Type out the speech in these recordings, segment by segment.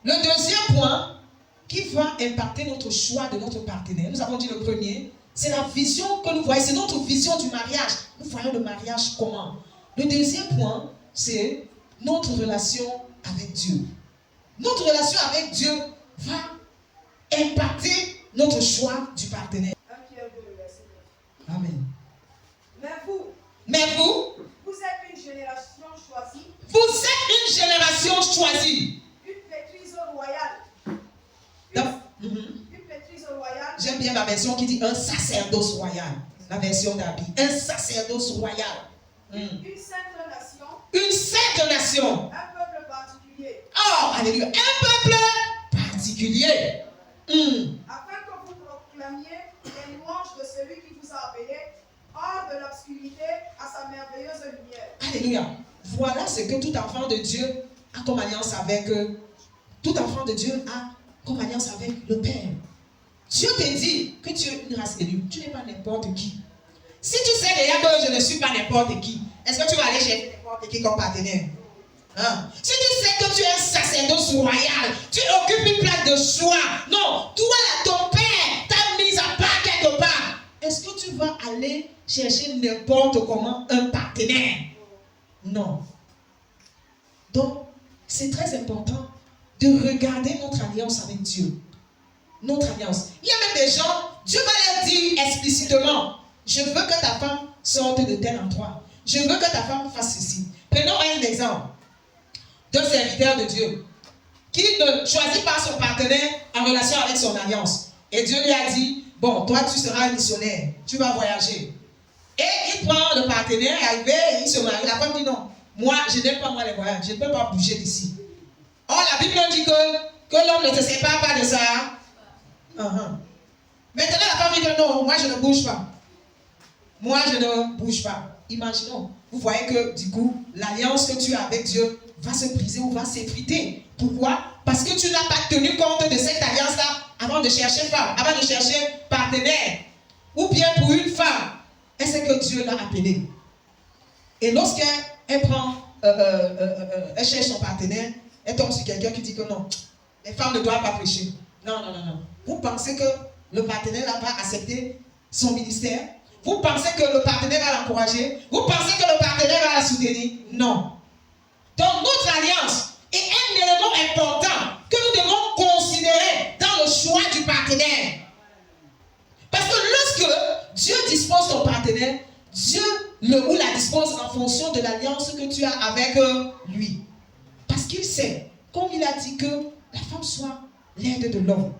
Le deuxième point qui va impacter notre choix de notre partenaire, nous avons dit le premier, c'est la vision que nous voyons, c'est notre vision du mariage. Nous voyons le mariage comment? Le deuxième point, c'est notre relation avec Dieu. Notre relation avec Dieu va impacter notre choix du partenaire. Amen. Mais vous êtes une génération choisie. Vous êtes une génération choisie. Une maîtrise royale. Une maîtrise royale. J'aime bien la version qui dit un sacerdoce royal. La version d'Abi. Un sacerdoce royal. Une sainte nation. Une sainte nation. Un peuple particulier. Oh, alléluia. Un peuple particulier. Afin que vous proclamiez les louanges de celui qui vous a appelé hors de l'obscurité à sa merveilleuse lumière. Alléluia. Voilà ce que tout enfant de Dieu a comme alliance avec eux. Tout enfant de Dieu a comme alliance avec le Père. Dieu te dit que tu es une race élue. Tu n'es pas n'importe qui. Si tu sais déjà que je ne suis pas n'importe qui, est-ce que tu vas aller chercher n'importe qui comme partenaire? Hein? Si tu sais que tu es un sacerdoce royal, tu occupes une place de choix. Non, toi là, ton Père t'a mis à part quelque part. Est-ce que tu vas aller chercher n'importe comment un partenaire? Non. Donc, c'est très important de regarder notre alliance avec Dieu. Notre alliance. Il y a même des gens, Dieu va leur dire explicitement, je veux que ta femme sorte de tel endroit. Je veux que ta femme fasse ceci. Prenons un exemple d'un serviteur de Dieu qui ne choisit pas son partenaire en relation avec son alliance. Et Dieu lui a dit, bon, toi tu seras un missionnaire, tu vas voyager. Et il prend le partenaire, arrivé, il se marie. La femme dit non, moi je n'aime pas les voyages, je ne peux pas bouger d'ici. Or la Bible dit que l'homme ne se sépare pas de ça. Maintenant la femme dit que non, moi je ne bouge pas. Moi je ne bouge pas. Imaginons, vous voyez que du coup, l'alliance que tu as avec Dieu va se briser ou va s'effriter. Pourquoi? Parce que tu n'as pas tenu compte de cette alliance-là avant de chercher femme, avant de chercher partenaire. Ou bien pour une femme, est-ce que Dieu l'a appelée? Et lorsqu'elle prend, elle cherche son partenaire, elle tombe sur quelqu'un qui dit que non, les femmes ne doivent pas prêcher. Non. Vous pensez que le partenaire là va accepter son ministère? Vous pensez que le partenaire va l'encourager? Vous pensez que le partenaire va la soutenir? Non. Donc notre alliance est un élément important que nous devons considérer dans le choix du partenaire. Parce que lorsque Dieu dispose ton partenaire, Dieu le ou la dispose en fonction de l'alliance que tu as avec lui. Parce qu'il sait, comme il a dit, que la femme soit l'aide de l'homme.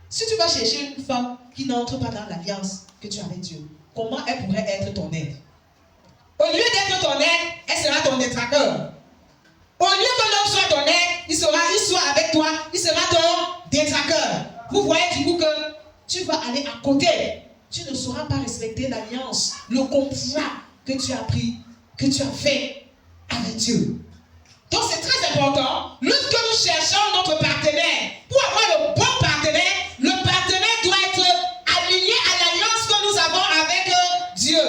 Si tu vas chercher une femme qui n'entre pas dans l'alliance que tu as avec Dieu, comment elle pourrait être ton aide? Au lieu d'être ton aide, elle sera ton détracteur. Au lieu que l'homme soit ton aide, il soit avec toi, il sera ton détracteur. Vous voyez du coup que tu vas aller à côté. Tu ne sauras pas respecter l'alliance, le contrat que tu as pris, que tu as fait avec Dieu. Donc c'est très important, lorsque nous cherchons notre partenaire, pour avoir le bon partenaire, le partenaire doit être aligné à l'alliance que nous avons avec Dieu.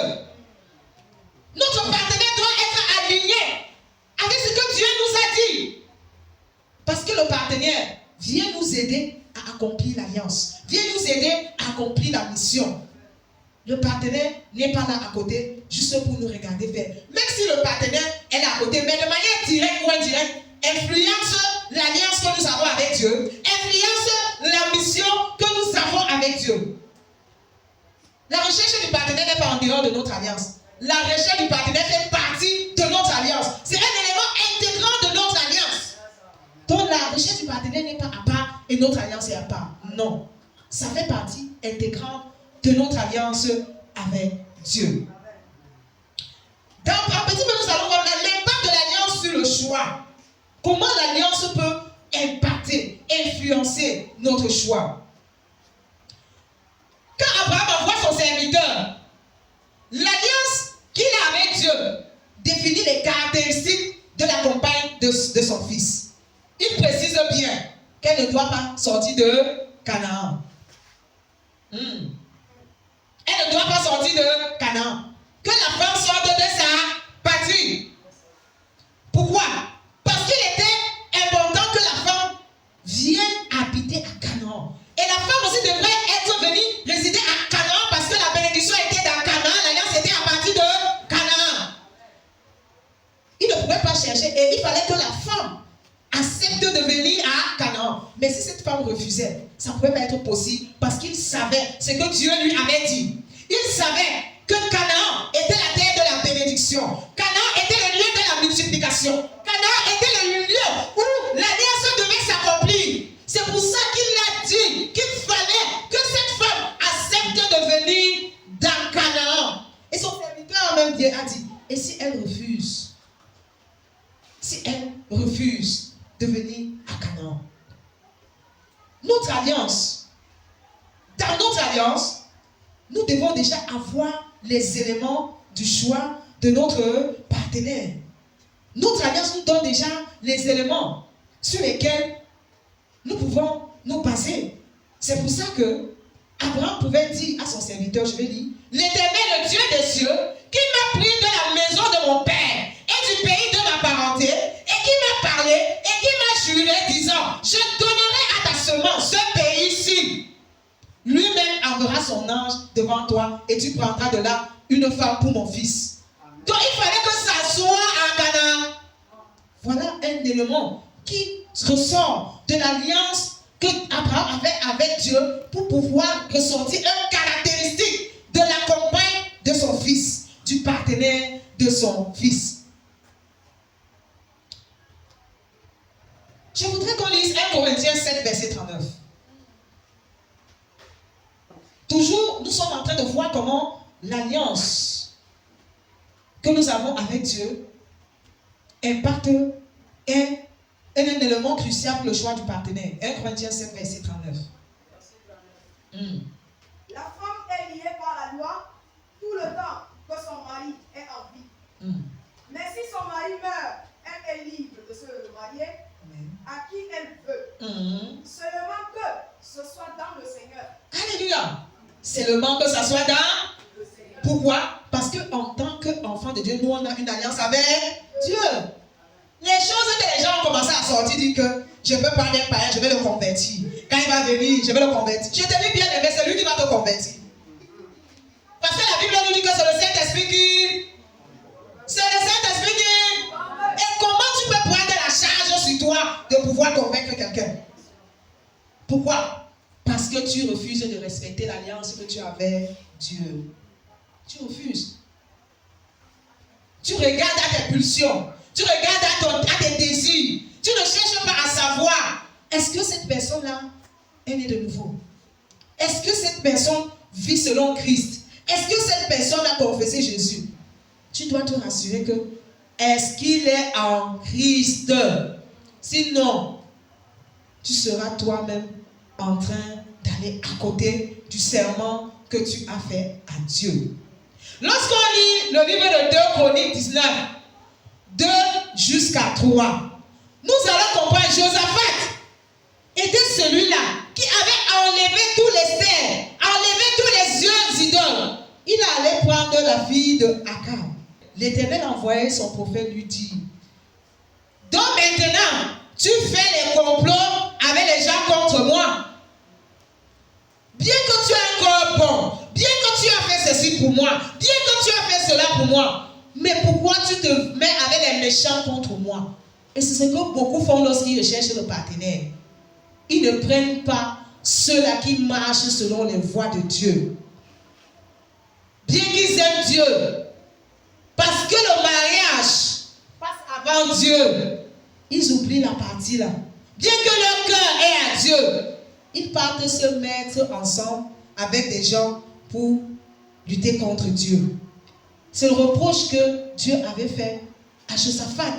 Notre partenaire doit être aligné avec ce que Dieu nous a dit. Parce que le partenaire vient nous aider à accomplir l'alliance, vient nous aider à accomplir la mission. Le partenaire n'est pas là à côté juste pour nous regarder faire. Même si le partenaire est là à côté, mais de manière directe ou indirecte, influence l'alliance que nous avons avec Dieu, influence la mission que nous avons avec Dieu. La recherche du partenaire n'est pas en dehors de notre alliance. La recherche du partenaire fait partie de notre alliance. C'est un élément intégrant de notre alliance. Donc la recherche du partenaire n'est pas à part et notre alliance est à part. Non. Ça fait partie intégrante de notre alliance avec Dieu. Dans un petit peu, nous allons voir l'impact de l'alliance sur le choix. Comment l'alliance peut impacter, influencer notre choix. Quand Abraham envoie son serviteur, l'alliance qu'il a avec Dieu définit les caractéristiques de la compagne de son fils. Il précise bien qu'elle ne doit pas sortir de Canaan. Elle ne doit pas sortir de Canaan. Que la femme sorte de sa patrie. Pourquoi? Parce qu'il était important que la femme la femme accepte de venir à Canaan. Mais si cette femme refusait, ça ne pouvait pas être possible parce qu'il savait ce que Dieu lui avait dit. Il savait que Canaan était la terre de la bénédiction. Canaan était le lieu de la multiplication. Canaan était le lieu où l'alliance devait s'accomplir. C'est pour ça qu'il a dit qu'il fallait que cette femme accepte de venir dans Canaan. Et son serviteur même a dit, et si elle refuse? Si elle refuse de venir à Canaan? Notre alliance, dans notre alliance, nous devons déjà avoir les éléments du choix de notre partenaire. Notre alliance nous donne déjà les éléments sur lesquels nous pouvons nous baser. C'est pour ça que Abraham pouvait dire à son serviteur, je vais lire, l'Éternel, le Dieu des cieux, qui m'a pris de la maison de mon père et du pays de ma parenté, et qui m'a parlé et qui m'a juré, disant, je donnerai à ta semence ce pays-ci. Lui-même enverra son ange devant toi et tu prendras de là une femme pour mon fils. Donc il fallait que ça soit à Canaan. Voilà un élément qui ressort de l'alliance que Abraham avait avec Dieu pour pouvoir ressortir une caractéristique de la compagne de son fils, du partenaire de son fils. Je voudrais qu'on lise 1 Corinthiens 7, verset 39. Toujours, nous sommes en train de voir comment l'alliance que nous avons avec Dieu impacte un élément crucial pour le choix du partenaire. 1 Corinthiens 7, verset 39. La femme est liée par la loi tout le temps que son mari est en vie. Mais si son mari meurt, elle est libre de se remarier à qui elle veut. Seulement que ce soit dans le Seigneur. Alléluia. Seulement que ça soit dans le Seigneur. Pourquoi? Parce qu'en tant qu'enfant de Dieu, nous on a une alliance avec Dieu. Les choses que les gens ont commencé à sortir, disent que je peux prendre un païen, je vais le convertir. Quand il va venir, je vais le convertir. Je t'ai dit bien aimé, c'est lui qui va te convertir. Parce que la Bible nous dit que c'est le Saint-Esprit qui... C'est le Saint-Esprit qui... Et comment tu peux prendre la charge sur toi de pouvoir convaincre quelqu'un? Pourquoi? Parce que tu refuses de respecter l'alliance que tu as avec Dieu. Tu refuses. Tu regardes à tes pulsions. Tu regardes à tes désirs. Tu ne cherches pas à savoir, est-ce que cette personne-là est née de nouveau? Est-ce que cette personne vit selon Christ? Est-ce que cette personne a confessé Jésus? Tu dois te rassurer que, est-ce qu'il est en Christ? Sinon, tu seras toi-même en train d'aller à côté du serment que tu as fait à Dieu. Lorsqu'on lit le livre de 2 Chroniques 19, 2 jusqu'à 3, nous allons comprendre Josaphat était celui-là qui avait enlevé tous les cerfs, enlevé tous les yeux idoles. Il allait prendre la fille de Akab. L'Éternel envoyait son prophète lui dire, donc maintenant, tu fais les complots avec les gens contre moi. Bien que tu as un corps bon, bien que tu as fait ceci pour moi, bien que tu as fait cela pour moi, mais pourquoi tu te mets avec les méchants contre moi? Et c'est ce que beaucoup font lorsqu'ils recherchent le partenaire. Ils ne prennent pas ceux-là qui marchent selon les voies de Dieu. Bien qu'ils aiment Dieu, parce que le mariage passe avant Dieu, ils oublient la partie là. Bien que leur cœur est à Dieu, ils partent se mettre ensemble avec des gens pour lutter contre Dieu. C'est le reproche que Dieu avait fait à Josaphat.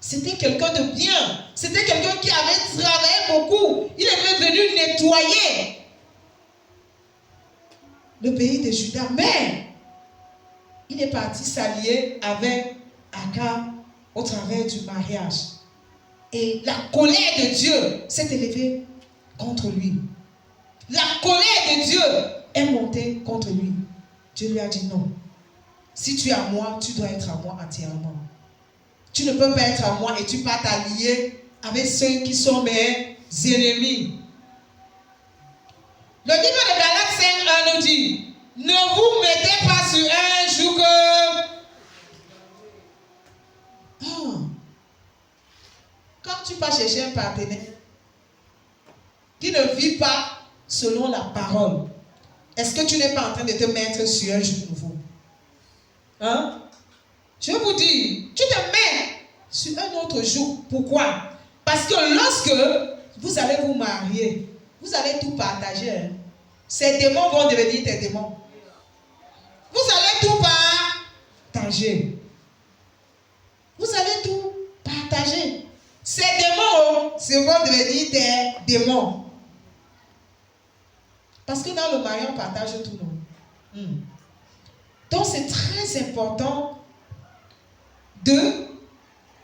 C'était quelqu'un de bien. C'était quelqu'un qui avait travaillé beaucoup. Il était venu nettoyer le pays de Juda. Mais il est parti s'allier avec Akab au travers du mariage. Et la colère de Dieu s'est élevée contre lui. La colère de Dieu est montée contre lui. Dieu lui a dit non. Si tu es à moi, tu dois être à moi entièrement. Tu ne peux pas être à moi et tu vas t'allier avec ceux qui sont mes ennemis. Le livre de Galates 5:1 nous dit, ne vous mettez pas sur un joug. quand tu vas chercher un partenaire qui ne vit pas selon la parole, est-ce que tu n'es pas en train de te mettre sur un joug nouveau? Hein? Je vous dis, tu te mets sur un autre joug. Pourquoi? Parce que lorsque vous allez vous marier, vous allez tout partager. Hein? Ces démons vont devenir tes démons. Vous allez tout partager. Vous allez tout partager. Ces démons vont devenir des démons. Parce que dans le mariage, on partage tout. Non? Donc, c'est très important de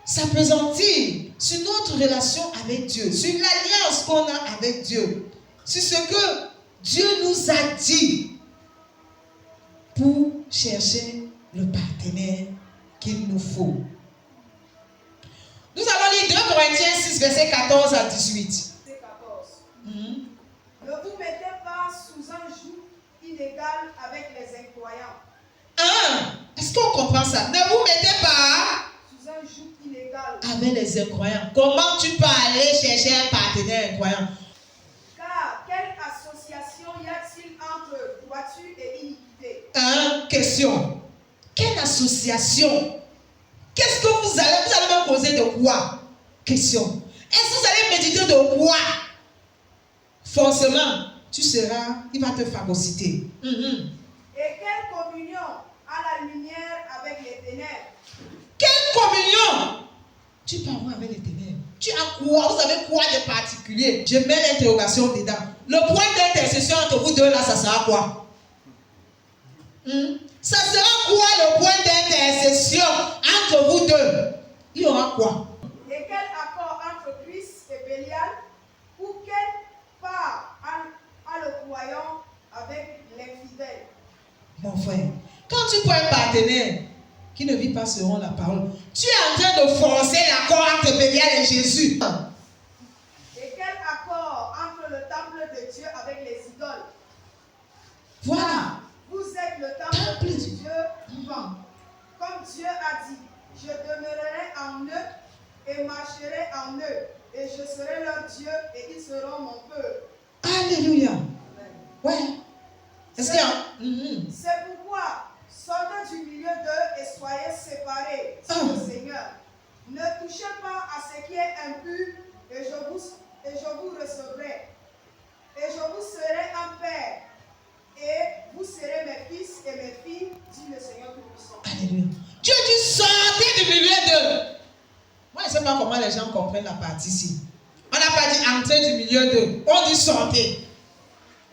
s'appesantir sur notre relation avec Dieu, sur l'alliance qu'on a avec Dieu, sur ce que Dieu nous a dit pour chercher le partenaire qu'il nous faut. Nous allons lire 2 Corinthiens 6, versets 14 à 18. Ne vous mettez pas sous un joug inégal avec les incroyants. Est-ce qu'on comprend ça? Ne vous mettez pas sous un joug inégal avec les incroyants. Comment tu peux aller chercher un partenaire incroyant? Car quelle association y a-t-il entre droiture et iniquité? Question. Quelle association? Qu'est-ce que vous allez me poser de quoi? Question. Est-ce que vous allez méditer de quoi? Forcément, il va te phagocyter. Et quelle communion a la lumière avec les ténèbres? Quelle communion tu peux avoir avec les ténèbres? Tu as quoi? Vous avez quoi de particulier? Je mets l'interrogation dedans. Le point d'intercession entre vous deux là, ça sera quoi? Ça sera quoi le point d'intercession entre vous deux? Il y aura quoi? Et quel accord entre Christ et Bélial? Ou quelle part a le croyant avec l'infidèle? Mon frère, quand tu prends un partenaire qui ne vit pas selon la parole, tu es en train de forcer l'accord entre Bélial et Jésus. Et quel accord entre le temple de Dieu avec les idoles? Voilà. Vous êtes le temple de Dieu vivant. Comme Dieu a dit, je demeurerai en eux et marcherai en eux, et je serai leur Dieu et ils seront mon peuple. Alléluia. Ouais. C'est pourquoi sortez du milieu d'eux et soyez séparés, dit le Seigneur. Ne touchez pas à ce qui est impur, et je vous recevrai. Et je vous serai un père, et vous serez mes fils et mes filles, dit le Seigneur Tout-Puissant. Alléluia. Dieu dit sortez du milieu d'eux. Moi, je ne sais pas comment les gens comprennent la partie ici. On n'a pas dit entrer du milieu d'eux. On dit sortez.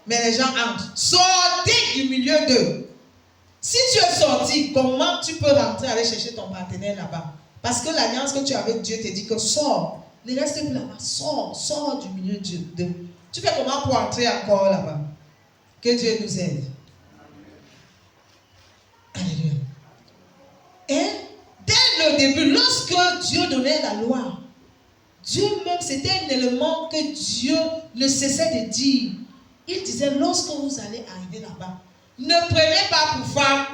Mais les gens entrent. Sortez du milieu d'eux. Si tu es sorti, comment tu peux rentrer, aller chercher ton partenaire là-bas? Parce que l'alliance que tu as avec Dieu te dit que sors. Ne reste plus là-bas. Sors du milieu d'eux. Tu fais comment pour entrer encore là-bas? Que Dieu nous aide. Alléluia. Et dès le début, lorsque Dieu donnait la loi, Dieu même, c'était un élément que Dieu ne cessait de dire. Il disait, lorsque vous allez arriver là-bas, ne prenez pas pour femme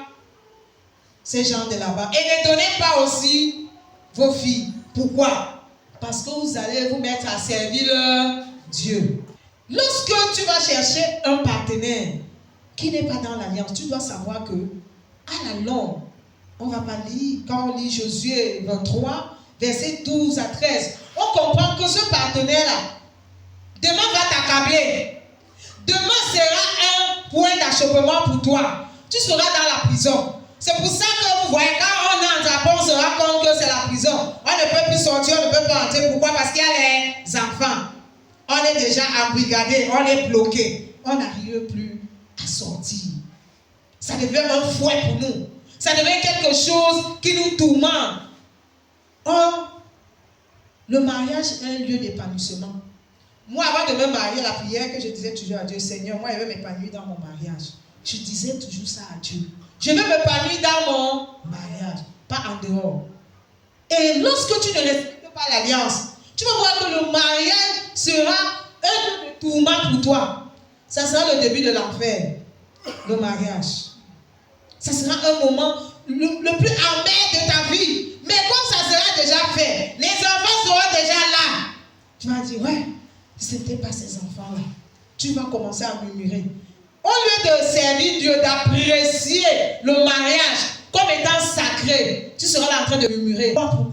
ces gens de là-bas. Et ne donnez pas aussi vos filles. Pourquoi? Parce que vous allez vous mettre à servir Dieu. Lorsque tu vas chercher un partenaire qui n'est pas dans l'alliance, tu dois savoir que à la longue, on ne va pas lire, quand on lit Josué 23, versets 12 à 13, on comprend que ce partenaire-là, demain va t'accabler. Demain sera un point d'achoppement pour toi. Tu seras dans la prison. C'est pour ça que vous voyez, quand on entre après, on se rend compte que c'est la prison. On ne peut plus sortir, on ne peut pas entrer. Pourquoi? Parce qu'il y a les enfants. On est déjà embrigadé, on est bloqué. On n'arrive plus à sortir. Ça devient un fouet pour nous. Ça devient quelque chose qui nous tourmente. Or, le mariage est un lieu d'épanouissement. Moi, avant de me marier, la prière que je disais toujours à Dieu, Seigneur, moi, je veux m'épanouir dans mon mariage. Je disais toujours ça à Dieu. Je veux m'épanouir dans mon mariage, pas en dehors. Et lorsque tu ne respectes pas l'alliance, tu vas voir que le mariage sera un tourment pour toi. Ça sera le début de l'enfer, le mariage. Ça sera un moment le plus amer de ta vie. Mais comme ça sera déjà fait, les enfants seront déjà là. Tu vas dire, ouais, ce n'était pas ces enfants-là. Tu vas commencer à murmurer. Au lieu de servir Dieu, d'apprécier le mariage comme étant sacré, tu seras là en train de murmurer. Pourquoi?